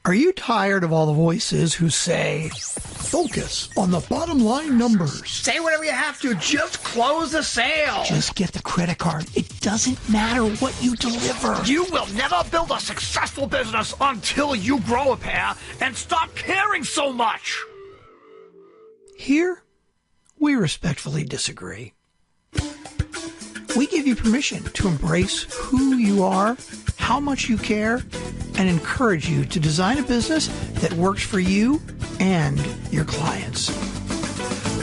Are you tired of all the voices who say, focus on the bottom line numbers? Say whatever you have to, just close the sale. Just get the credit card. It doesn't matter what you deliver. You will never build a successful business until you grow a pair and stop caring so much. Here, we respectfully disagree. We give you permission to embrace who you are, how much you care, and encourage you to design a business that works for you and your clients.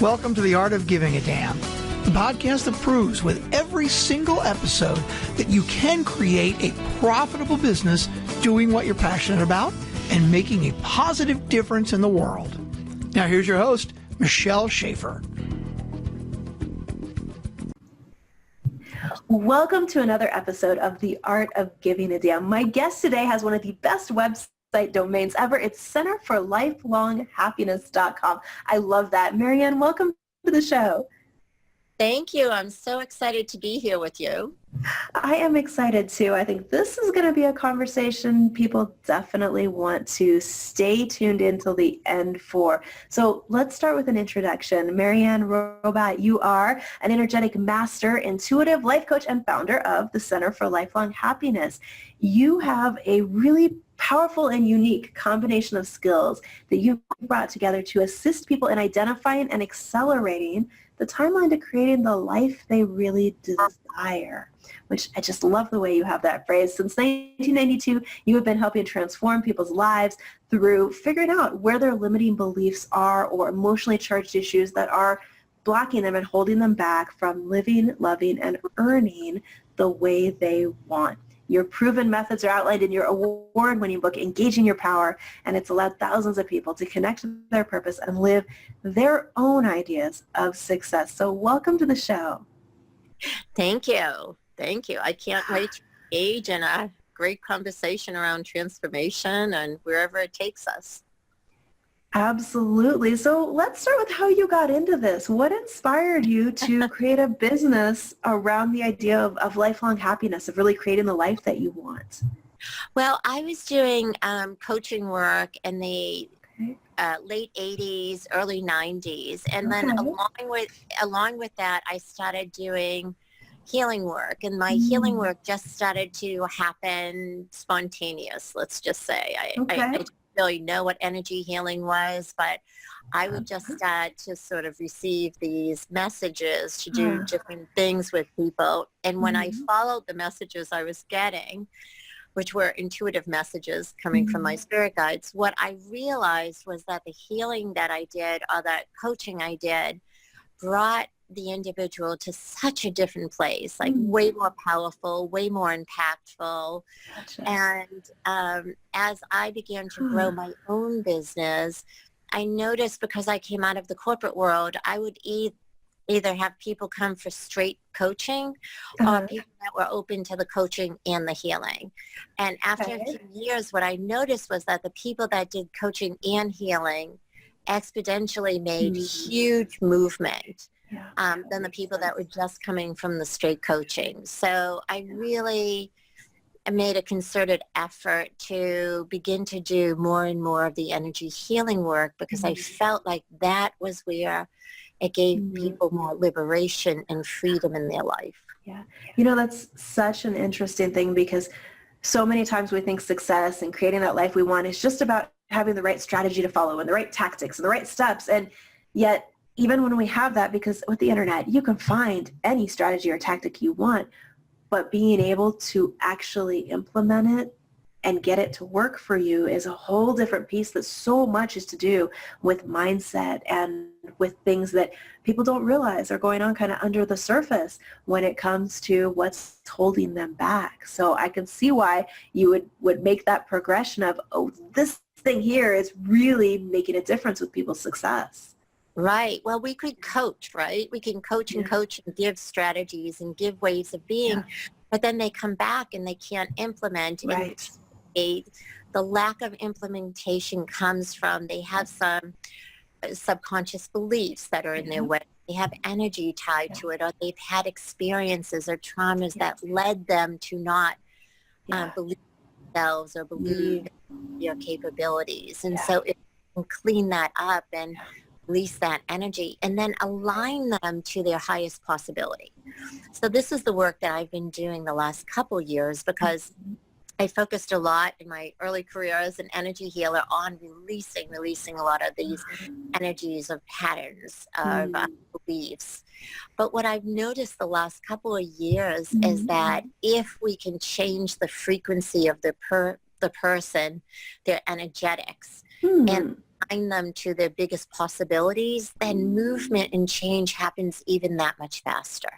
Welcome to The Art of Giving a Damn, the podcast that proves with every single episode that you can create a profitable business doing what you're passionate about and making a positive difference in the world. Now here's your host, Michelle Schaefer. Welcome to another episode of The Art of Giving a Damn. My guest today has one of the best website domains ever. It's centerforlifelonghappiness.com. I love that. Marianne, welcome to the show. Thank you. I'm so excited to be here with you. I am excited too. I think this is going to be a conversation people definitely want to stay tuned in till the end for. So let's start with an introduction. Marianne Robbat, you are an energetic master, intuitive life coach, and founder of the Center for Lifelong Happiness. You have a really powerful and unique combination of skills that you've brought together to assist people in identifying and accelerating the timeline to creating the life they really desire, which I just love the way you have that phrase. Since 1992, you have been helping transform people's lives through figuring out where their limiting beliefs are or emotionally charged issues that are blocking them and holding them back from living, loving, and earning the way they want. Your proven methods are outlined in your award-winning book, Engaging Your Power, and it's allowed thousands of people to connect to their purpose and live their own ideas of success. So welcome to the show. Thank you. Thank you. I can't wait to engage in a great conversation around transformation and wherever it takes us. Absolutely. So let's start with how you got into this. What inspired you to create a business around the idea of lifelong happiness, of really creating the life that you want? Well, I was doing coaching work in the late 80s, early 90s. And then along with that, I started doing healing work. And my healing work just started to happen spontaneous, let's just say. I didn't really know what energy healing was, but I would just start to sort of receive these messages to do different things with people. And when I followed the messages I was getting, which were intuitive messages coming from my spirit guides, what I realized was that the healing that I did or that coaching I did brought the individual to such a different place, like way more powerful, way more impactful. Gotcha. And as I began to grow my own business, I noticed, because I came out of the corporate world, I would either have people come for straight coaching or people that were open to the coaching and the healing. And after a few years, what I noticed was that the people that did coaching and healing exponentially made huge movement than the people that were just coming from the straight coaching. So I really made a concerted effort to begin to do more and more of the energy healing work, because I felt like that was where it gave people more liberation and freedom in their life. Yeah. You know, that's such an interesting thing, because so many times we think success and creating that life we want is just about having the right strategy to follow and the right tactics and the right steps. And yet, even when we have that, because with the internet, you can find any strategy or tactic you want, but being able to actually implement it and get it to work for you is a whole different piece. That so much is to do with mindset and with things that people don't realize are going on kind of under the surface when it comes to what's holding them back. So I can see why you would make that progression of, oh, this thing here is really making a difference with people's success. Right. Well, we could coach, right? We can coach and coach and give strategies and give ways of being, but then they come back and they can't implement. Right. And the lack of implementation comes from they have some subconscious beliefs that are in their way. They have energy tied to it, or they've had experiences or traumas that led them to not believe yourselves or believe in your capabilities. And so if you can clean that up and release that energy and then align them to their highest possibility. So this is the work that I've been doing the last couple years because I focused a lot in my early career as an energy healer on releasing a lot of these energies of patterns of beliefs. But what I've noticed the last couple of years is that if we can change the frequency of the person, their energetics, and align them to their biggest possibilities, then movement and change happens even that much faster.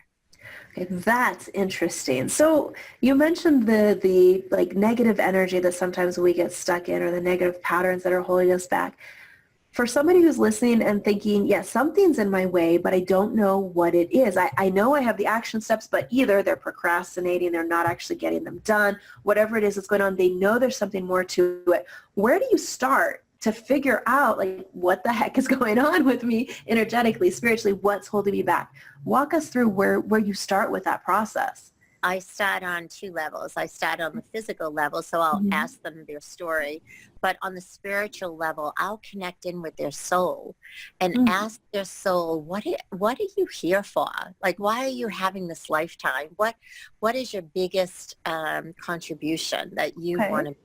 Okay, that's interesting. So you mentioned the like negative energy that sometimes we get stuck in or the negative patterns that are holding us back. For somebody who's listening and thinking, yes, something's in my way, but I don't know what it is. I know I have the action steps, but either they're procrastinating, they're not actually getting them done, whatever it is that's going on, they know there's something more to it. Where do you start to figure out like what the heck is going on with me energetically, spiritually, what's holding me back? Walk us through where you start with that process. I start on two levels. I start on the physical level, so I'll ask them their story. But on the spiritual level, I'll connect in with their soul and ask their soul, what are you here for? Like, why are you having this lifetime? What is your biggest contribution that you want to?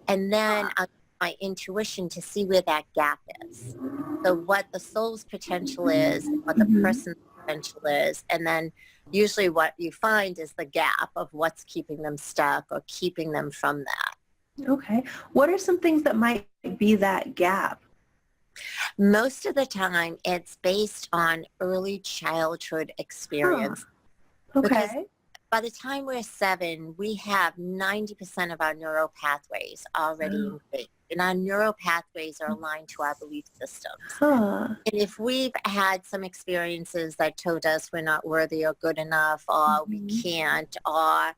And then I'll use my intuition to see where that gap is. So what the soul's potential is, what the person's potential is, and then usually what you find is the gap of what's keeping them stuck or keeping them from that. Okay. What are some things that might be that gap? Most of the time, it's based on early childhood experience. Okay. Because by the time we're 7, we have 90% of our neural pathways already engaged. And our neural pathways are aligned to our belief systems. And if we've had some experiences that told us we're not worthy or good enough, or we can't, or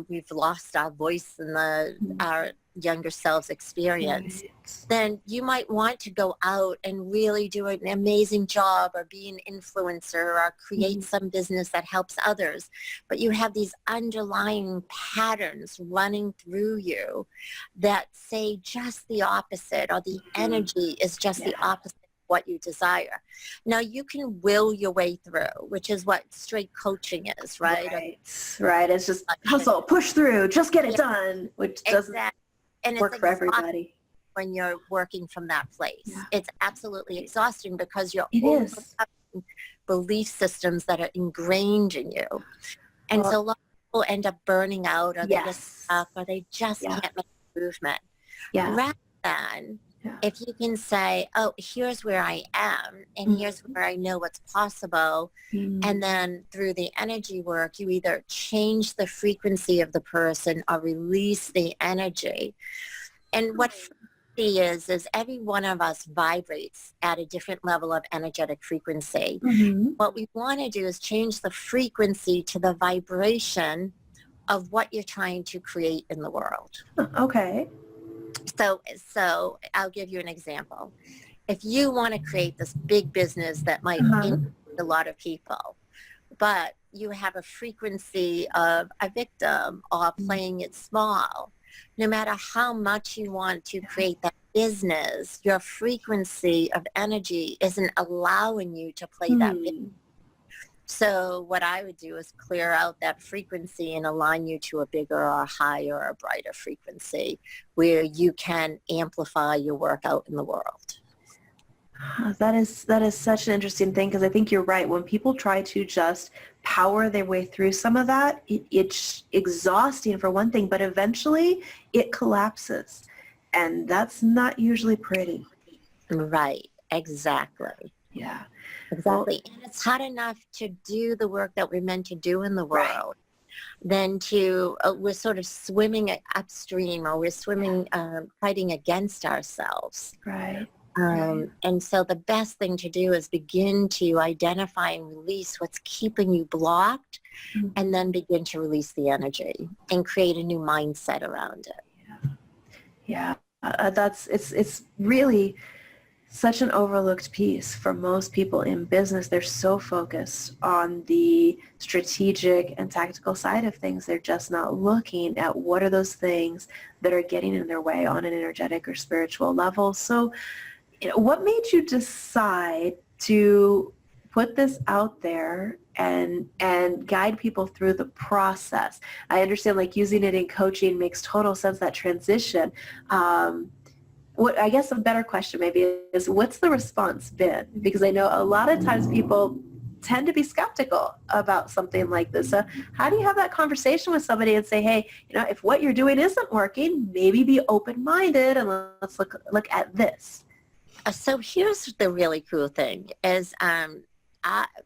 we've lost our voice in our younger selves experience, then you might want to go out and really do an amazing job or be an influencer or create some business that helps others. But you have these underlying patterns running through you that say just the opposite, or the energy is just the opposite of what you desire. Now you can will your way through, which is what straight coaching is, right? Right. It's just hustle, push through, just get it done, which doesn't work for everybody. When you're working from that place, it's absolutely exhausting because you're overcoming belief systems that are ingrained in you. And so a lot of people end up burning out, or they get stuck, or they just can't make movement. Rather than if you can say, oh, here's where I am, and here's where I know what's possible. And then through the energy work, you either change the frequency of the person or release the energy. And what frequency is every one of us vibrates at a different level of energetic frequency. What we want to do is change the frequency to the vibration of what you're trying to create in the world. Okay. So I'll give you an example. If you want to create this big business that might impact a lot of people, but you have a frequency of a victim or playing it small, no matter how much you want to create that business, your frequency of energy isn't allowing you to play that business. So what I would do is clear out that frequency and align you to a bigger or higher or brighter frequency where you can amplify your work out in the world. That is such an interesting thing, because I think you're right. When people try to just power their way through some of that, it's exhausting for one thing, but eventually it collapses. And that's not usually pretty. Right, exactly. Yeah. Exactly. And it's hard enough to do the work that we're meant to do in the world than to, we're sort of swimming upstream, or we're swimming, fighting against ourselves. Right. And so the best thing to do is begin to identify and release what's keeping you blocked, and then begin to release the energy and create a new mindset around it. Yeah. It's really such an overlooked piece for most people in business. They're so focused on the strategic and tactical side of things. They're just not looking at what are those things that are getting in their way on an energetic or spiritual level. So, what made you decide to put this out there and guide people through the process? I understand, like, using it in coaching makes total sense, that transition. What I guess a better question maybe is, what's the response been? Because I know a lot of times people tend to be skeptical about something like this. So how do you have that conversation with somebody and say, hey, if what you're doing isn't working, maybe be open-minded and let's look at this. So here's the really cool thing is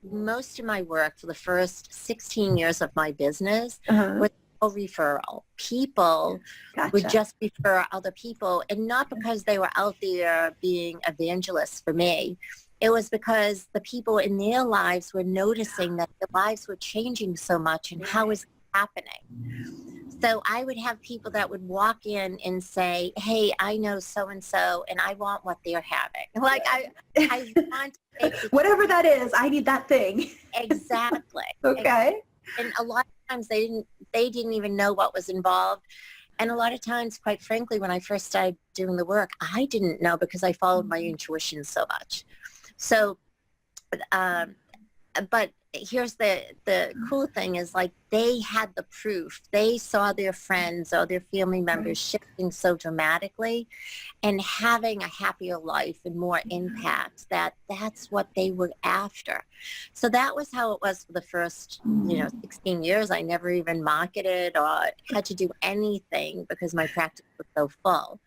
most of my work for the first 16 years of my business was referral. People would just refer other people, and not because they were out there being evangelists for me. It was because the people in their lives were noticing that their lives were changing so much, and how is it happening? So I would have people that would walk in and say, hey, I know so-and-so, and I want what they're having. Like, I want whatever that is, I need that thing. Exactly. Okay. And a lot of times they didn't even know what was involved. And a lot of times, quite frankly, when I first started doing the work, I didn't know because I followed my intuition so much. So, but here's the cool thing is, like, they had the proof. They saw their friends or their family members shifting so dramatically and having a happier life and more impact, that's what they were after. So that was how it was for the first 16 years. I never even marketed or had to do anything because my practice was so full.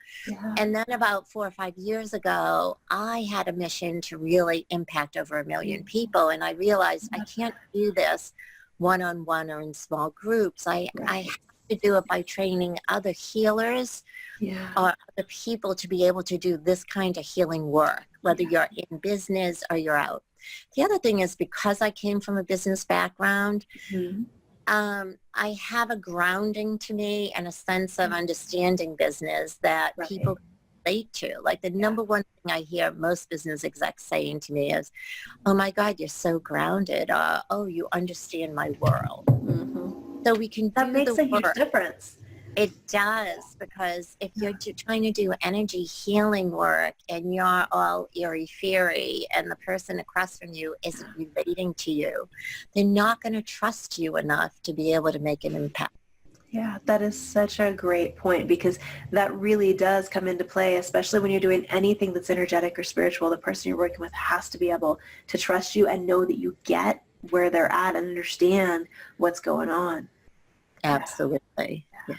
And then about 4 or 5 years ago, I had a mission to really impact over 1 million people, and I realized I can't do this one-on-one or in small groups. I have to do it by training other healers or other people to be able to do this kind of healing work, whether you're in business or you're out. The other thing is, because I came from a business background, I have a grounding to me and a sense of understanding business that people can relate to. Like, the number one thing I hear most business execs saying to me is, oh my God, you're so grounded. Oh, you understand my world. So we can that makes a huge difference. It does, because if you're trying to do energy healing work and you're all airy-fairy and the person across from you isn't relating to you, they're not going to trust you enough to be able to make an impact. Yeah, that is such a great point, because that really does come into play, especially when you're doing anything that's energetic or spiritual. The person you're working with has to be able to trust you and know that you get where they're at and understand what's going on. Absolutely. Yeah.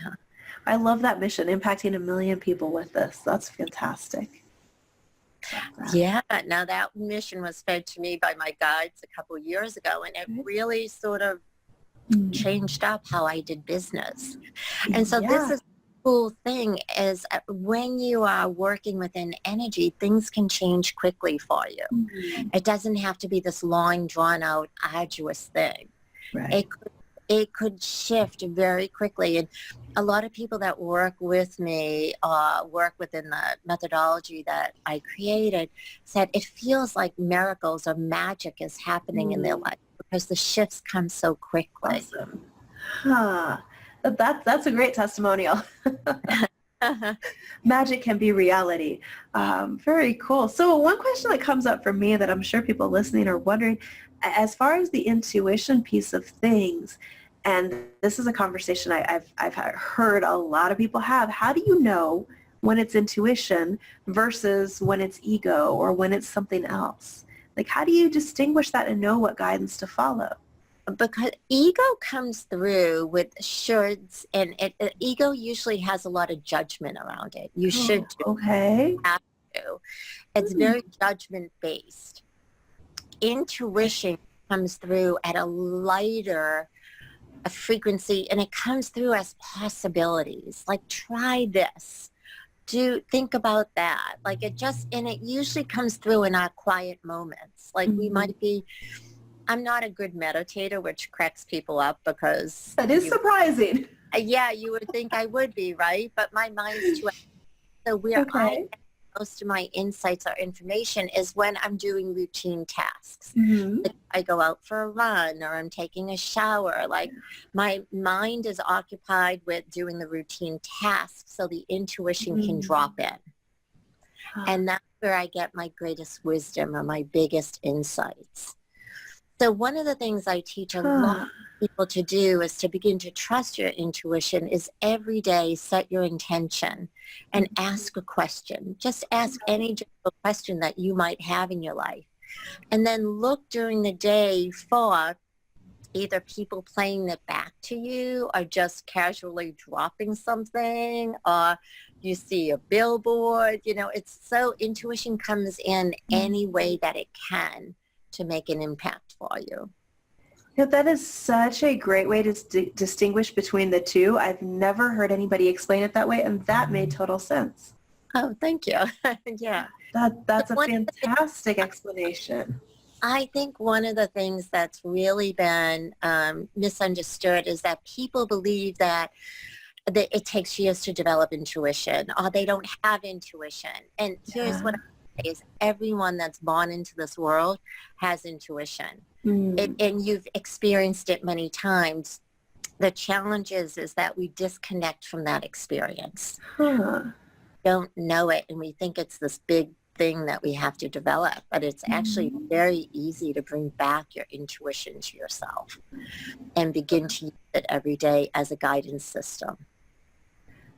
I love that mission, impacting 1 million people with this. That's fantastic. Yeah. Now, that mission was fed to me by my guides a couple of years ago, and it really sort of changed up how I did business. And so this is the cool thing is, when you are working within energy, things can change quickly for you. It doesn't have to be this long, drawn out, arduous thing. It could shift very quickly. And a lot of people that work with me, work within the methodology that I created, said it feels like miracles or magic is happening in their life because the shifts come so quickly. Awesome. That's a great testimonial. Magic can be reality. Very cool. So one question that comes up for me that I'm sure people listening are wondering, as far as the intuition piece of things, and this is a conversation I've heard a lot of people have, how do you know when it's intuition versus when it's ego or when it's something else? Like, how do you distinguish that and know what guidance to follow? Because ego comes through with shoulds, and ego usually has a lot of judgment around it. You should do. Okay. Have to. It's very judgment based. Intuition comes through at a lighter frequency, and it comes through as possibilities. Like, try this. Think about that. Like, it usually comes through in our quiet moments. Like, we might be, I'm not a good meditator, which cracks people up because that is surprising. Yeah, you would think I would be, right? But my mind's too. So where I get most of my insights or information is when I'm doing routine tasks. Mm-hmm. Like I go out for a run or I'm taking a shower. Like my mind is occupied with doing the routine tasks so the intuition can drop in. And that's where I get my greatest wisdom or my biggest insights. So one of the things I teach a lot of people to do is to begin to trust your intuition is every day set your intention and ask a question. Just ask any general question that you might have in your life. And then look during the day for either people playing it back to you or just casually dropping something, or you see a billboard. You know, it's so intuition comes in any way that it can to make an impact for you. Yeah, that is such a great way to distinguish between the two. I've never heard anybody explain it that way, and that made total sense. Oh, thank you. Yeah. That's a fantastic explanation. I think one of the things that's really been misunderstood is that people believe that it takes years to develop intuition, or they don't have intuition. And here's what I say is everyone that's born into this world has intuition. And you've experienced it many times. The challenge is that we disconnect from that experience. Don't know it, and we think it's this big thing that we have to develop, but it's actually very easy to bring back your intuition to yourself and begin to use it every day as a guidance system.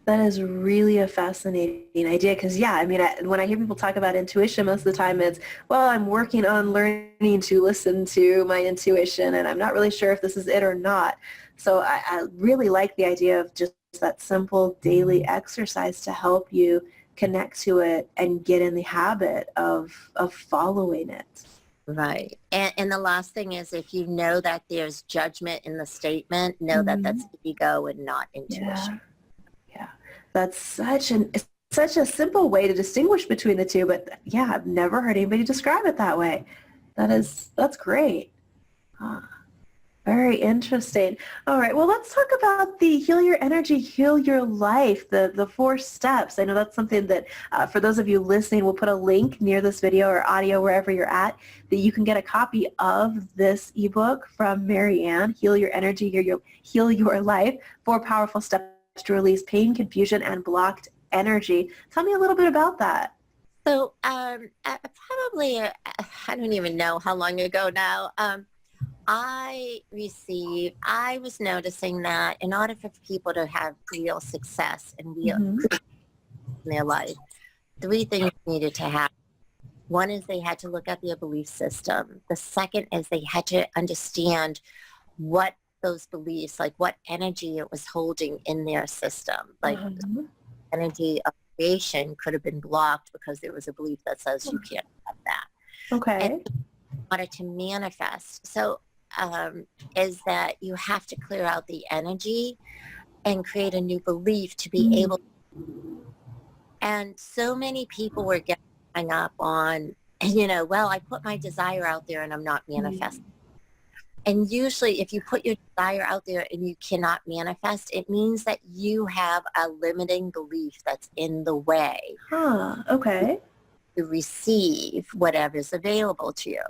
That is really a fascinating idea because, yeah, I mean, when I hear people talk about intuition, most of the time it's, well, I'm working on learning to listen to my intuition and I'm not really sure if this is it or not. So I really like the idea of just that simple daily exercise to help you connect to it and get in the habit of following it. Right. And the last thing is, if you know that there's judgment in the statement, know that that's ego and not intuition. Yeah. That's such a simple way to distinguish between the two, but yeah, I've never heard anybody describe it that way. That's great. Very interesting. All right. Well, let's talk about the Heal Your Energy, Heal Your Life, the 4 steps. I know that's something that for those of you listening, we'll put a link near this video or audio wherever you're at that you can get a copy of this ebook from Marianne, Heal Your Energy, Heal Your Life, 4 powerful steps to release pain, confusion, and blocked energy. Tell me a little bit about that. So probably, I don't even know how long ago now, I was noticing that in order for people to have real success and real in their life, 3 things needed to happen. One is they had to look at their belief system. The second is they had to understand what those beliefs, like what energy it was holding in their system. Like energy of creation could have been blocked because there was a belief that says you can't have that. Okay. And in order to manifest. So is that you have to clear out the energy and create a new belief to be able to. And so many people were getting hung up on, well, I put my desire out there and I'm not manifesting. And usually if you put your desire out there and you cannot manifest, it means that you have a limiting belief that's in the way. Okay. To receive whatever's available to you.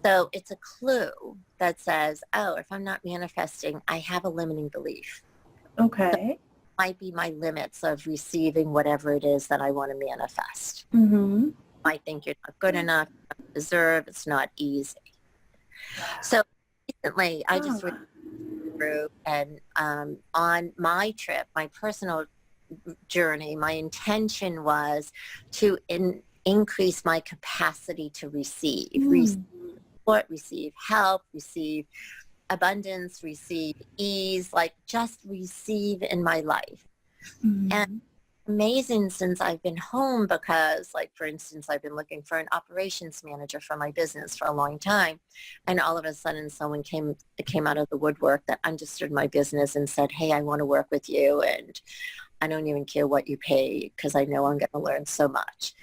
So it's a clue that says, oh, if I'm not manifesting, I have a limiting belief. Okay. So it might be my limits of receiving whatever it is that I want to manifest. I think you're not good enough, you don't deserve, it's not easy. So recently, I just read through and on my trip, my personal journey, my intention was to increase my capacity to receive support, receive help, receive abundance, receive ease, like just receive in my life. And amazing since I've been home because, like, for instance, I've been looking for an operations manager for my business for a long time. And all of a sudden someone came out of the woodwork that understood my business and said, hey, I want to work with you. And I don't even care what you pay because I know I'm going to learn so much.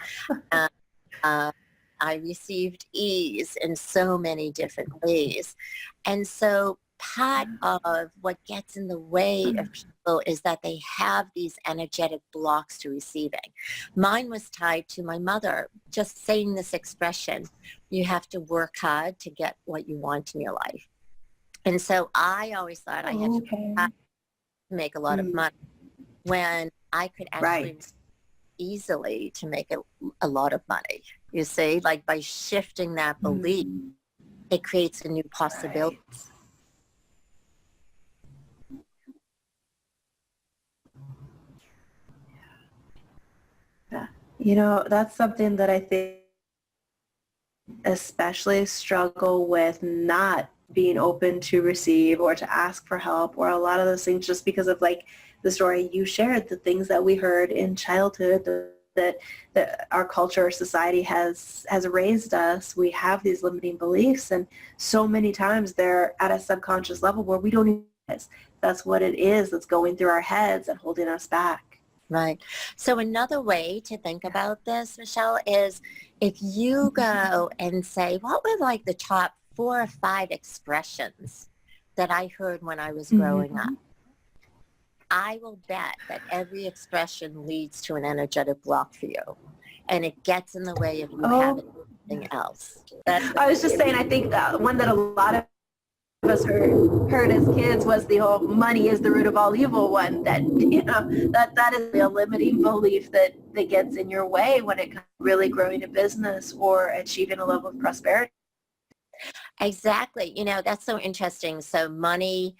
I received ease in so many different ways. And so part of what gets in the way of people is that they have these energetic blocks to receiving. Mine was tied to my mother just saying this expression, you have to work hard to get what you want in your life. And so I always thought I had to make a lot of money when I could actually easily to make a lot of money. You see, like by shifting that belief, it creates a new possibility. Yeah. You know, that's something that I think especially struggle with, not being open to receive or to ask for help, or a lot of those things, just because of like the story you shared, the things that we heard in childhood, that our culture or society has raised us. We have these limiting beliefs, and so many times they're at a subconscious level where we don't even realize that's what it is that's going through our heads and holding us back. Right. So another way to think about this, Michelle, is if you go and say, what were like the top 4 or 5 expressions that I heard when I was growing up? I will bet that every expression leads to an energetic block for you, and it gets in the way of you having anything else. I was just saying, I think one that a lot of us heard as kids was the whole money is the root of all evil one, that, you know, that is a limiting belief that gets in your way when it comes to really growing a business or achieving a level of prosperity. Exactly. You know, that's so interesting. So money,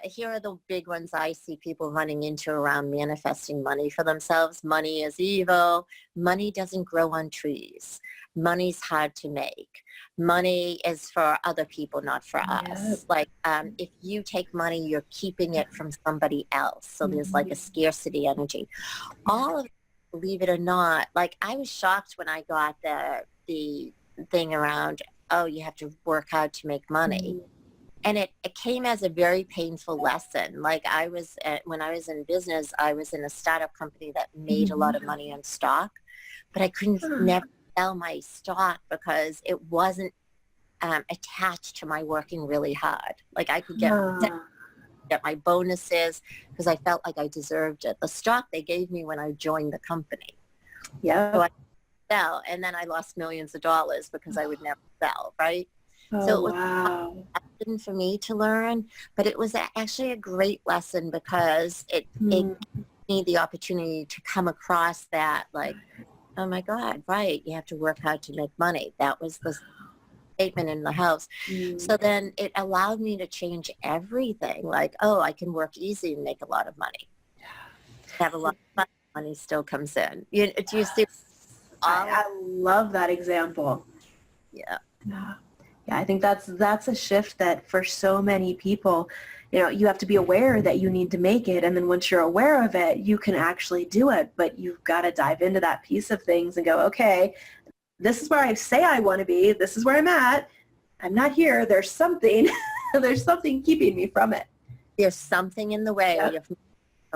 here are the big ones I see people running into around manifesting money for themselves. Money is evil. Money doesn't grow on trees. Money's hard to make. Money is for other people, not for us. Like if you take money, you're keeping it from somebody else. So there's like a scarcity energy. All of it, believe it or not, like I was shocked when I got the thing around, oh, you have to work hard to make money. And it came as a very painful lesson. Like when I was in business, I was in a startup company that made a lot of money on stock, but I couldn't never sell my stock because it wasn't attached to my working really hard. Like I could get my bonuses because I felt like I deserved it. The stock they gave me when I joined the company. Yeah. So I sell, and then I lost millions of dollars because I would never sell, right? So it was a lesson for me to learn, but it was actually a great lesson because it gave me the opportunity to come across that, like, oh my God, right, you have to work hard to make money. That was the statement in the house. So then it allowed me to change everything. Like, oh, I can work easy and make a lot of money. Have a lot of money still comes in. Do you see? I love that example. Yeah. Yeah, I think that's a shift that for so many people, you know, you have to be aware that you need to make it. And then once you're aware of it, you can actually do it. But you've got to dive into that piece of things and go, okay, this is where I say I want to be. This is where I'm at. I'm not here. There's something, there's something keeping me from it. There's something in the way of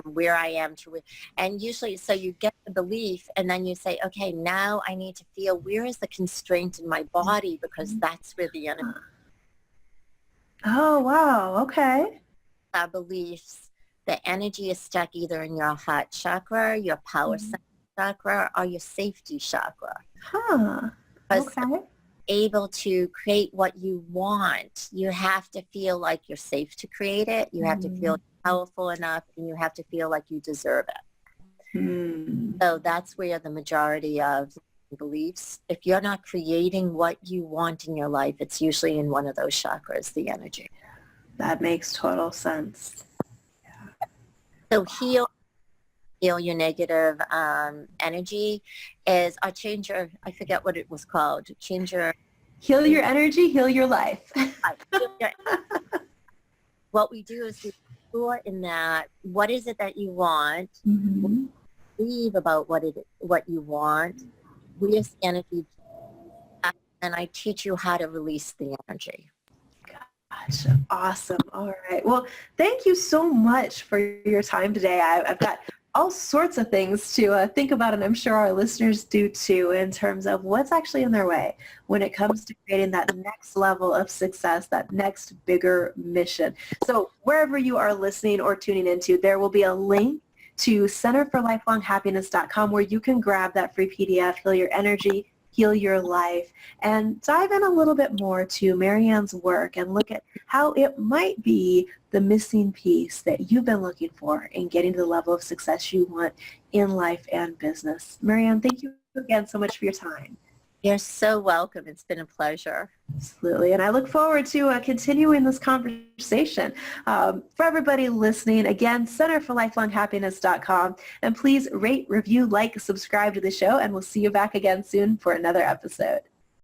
from where I am to where, and usually, so you get the belief and then you say, okay, now I need to feel where is the constraint in my body, because that's where the energy. Oh, wow. Okay. Our beliefs, the energy is stuck either in your heart chakra, your power center chakra, or your safety chakra. Okay. Able to create what you want, you have to feel like you're safe to create it. You have to feel powerful enough, and you have to feel like you deserve it. So that's where the majority of beliefs, if you're not creating what you want in your life, it's usually in one of those chakras, the energy. That makes total sense. So heal your negative energy is, or change your, I forget what it was called, Heal your energy, heal your life. What we do is we explore in that, what is it that you want, believe about what you want, where's the energy, and I teach you how to release the energy. Gotcha. Awesome. All right. Well, thank you so much for your time today. I've got all sorts of things to think about, and I'm sure our listeners do too, in terms of what's actually in their way when it comes to creating that next level of success, that next bigger mission. So wherever you are listening or tuning into, there will be a link to centerforlifelonghappiness.com where you can grab that free PDF, Heal Your Energy, Heal Your Life, and dive in a little bit more to Marianne's work and look at how it might be the missing piece that you've been looking for in getting to the level of success you want in life and business. Marianne, thank you again so much for your time. You're so welcome. It's been a pleasure. Absolutely. And I look forward to continuing this conversation. For everybody listening, again, centerforlifelonghappiness.com. And please rate, review, like, subscribe to the show, and we'll see you back again soon for another episode.